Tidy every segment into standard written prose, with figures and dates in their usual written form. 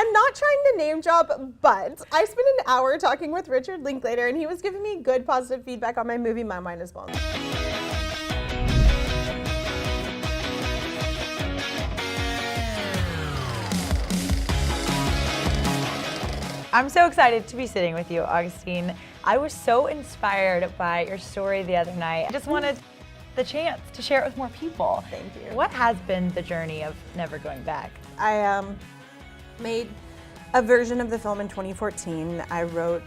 I'm not trying to name drop, but I spent an hour talking with Richard Linklater, and he was giving me good, positive feedback on my movie, My Mind is Blown. I'm so excited to be sitting with you, Augustine. I was so inspired by your story the other night. I just wanted the chance to share it with more people. Thank you. What has been the journey of never going back? I made a version of the film in 2014. I wrote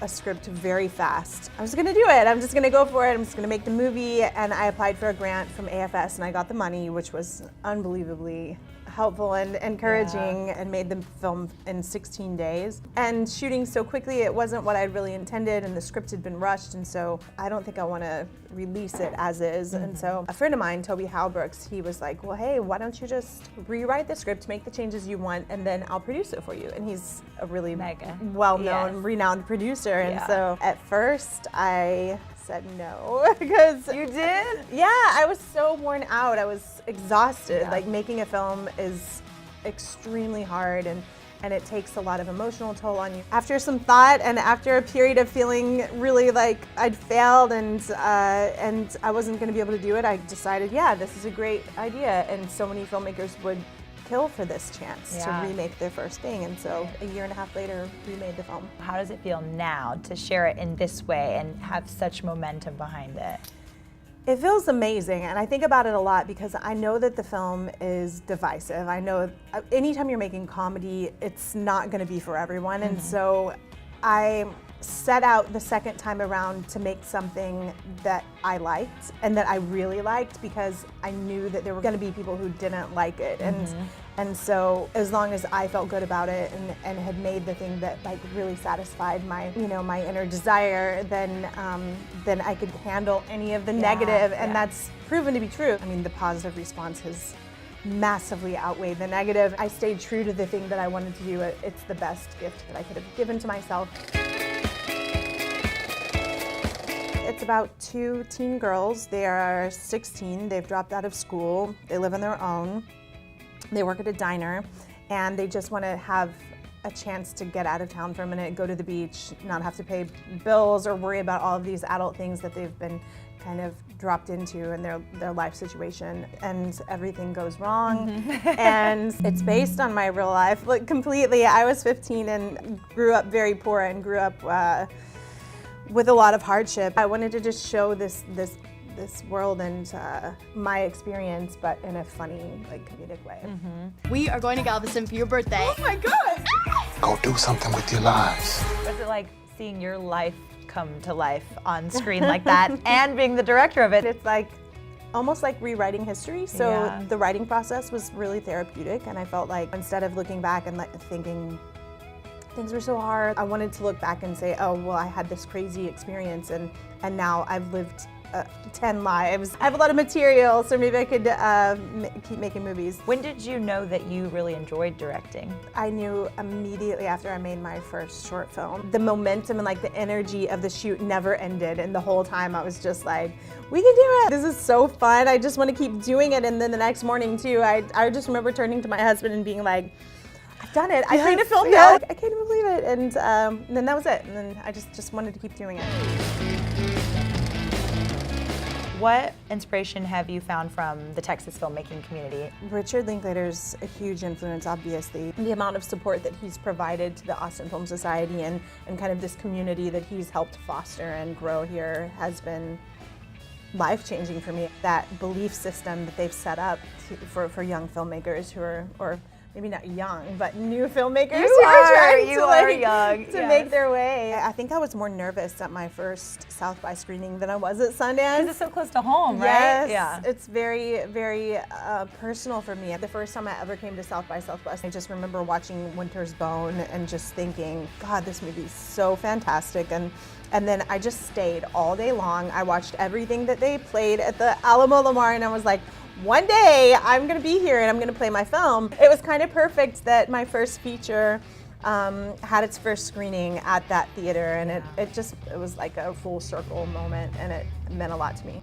a script very fast. I was gonna do it. I'm just gonna go for it. I'm just gonna make the movie. And I applied for a grant from AFS and I got the money, which was unbelievably helpful and encouraging, and made the film in 16 days. And shooting so quickly, it wasn't what I'd really intended, and the script had been rushed, and so I don't think I want to release it as is. And so a friend of mine, Toby Halbrooks, he was like, well, hey, why don't you just rewrite the script, make the changes you want, and then I'll produce it for you. And he's a really well-known, renowned producer. And so at first I said no, because you did? Yeah, I was so worn out. I was exhausted. Like, making a film is extremely hard, and it takes a lot of emotional toll on you. After some thought, and after a period of feeling really like I'd failed and I wasn't going to be able to do it, I decided, yeah, this is a great idea, and so many filmmakers would kill for this chance to remake their first thing. And so a year and a half later, we made the film. How does it feel now to share it in this way and have such momentum behind it? It feels amazing, and I think about it a lot because I know that the film is divisive. I know anytime you're making comedy, it's not going to be for everyone, and so I set out the second time around to make something that I liked and that I really liked, because I knew that there were going to be people who didn't like it, and so as long as I felt good about it and had made the thing that like really satisfied my my inner desire, then I could handle any of the negative, and that's proven to be true. I mean, the positive response has massively outweighed the negative. I stayed true to the thing that I wanted to do. It's the best gift that I could have given to myself. It's about two teen girls. They are 16, they've dropped out of school, they live on their own, they work at a diner, and they just want to have a chance to get out of town for a minute, go to the beach, not have to pay bills or worry about all of these adult things that they've been kind of dropped into in their life situation, and everything goes wrong. And it's based on my real life, like completely. I was 15 and grew up very poor and grew up with a lot of hardship. I wanted to just show this world and my experience, but in a funny, like, comedic way. We are going to Galveston for your birthday. Oh my God! Go do something with your lives. What's it like seeing your life come to life on screen like that and being the director of it? It's like almost like rewriting history. So the writing process was really therapeutic, and I felt like instead of looking back and like thinking things were so hard, I wanted to look back and say, oh, well, I had this crazy experience, and now I've lived 10 lives. I have a lot of material, so maybe I could keep making movies. When did you know that you really enjoyed directing? I knew immediately after I made my first short film. The momentum and like the energy of the shoot never ended, and the whole time I was just like, we can do it. This is so fun. I just want to keep doing it. And then the next morning too, I just remember turning to my husband and being like, I've done it. I made a film now. I can't even believe it. And then that was it. And then I just wanted to keep doing it. What inspiration have you found from the Texas filmmaking community? Richard Linklater's a huge influence, obviously. The amount of support that he's provided to the Austin Film Society and kind of this community that he's helped foster and grow here has been life-changing for me. That belief system that they've set up for young filmmakers who are, or maybe not young, but new filmmakers who are trying to make their way. I think I was more nervous at my first South by screening than I was at Sundance. Because it's so close to home, right? Yes, yeah. It's very, very personal for me. The first time I ever came to South by Southwest, I just remember watching Winter's Bone and just thinking, God, this movie is so fantastic. And then I just stayed all day long. I watched everything that they played at the Alamo Lamar, and I was like, one day I'm gonna be here and I'm gonna play my film. It was kind of perfect that my first feature had its first screening at that theater, and it was like a full circle moment, and it meant a lot to me.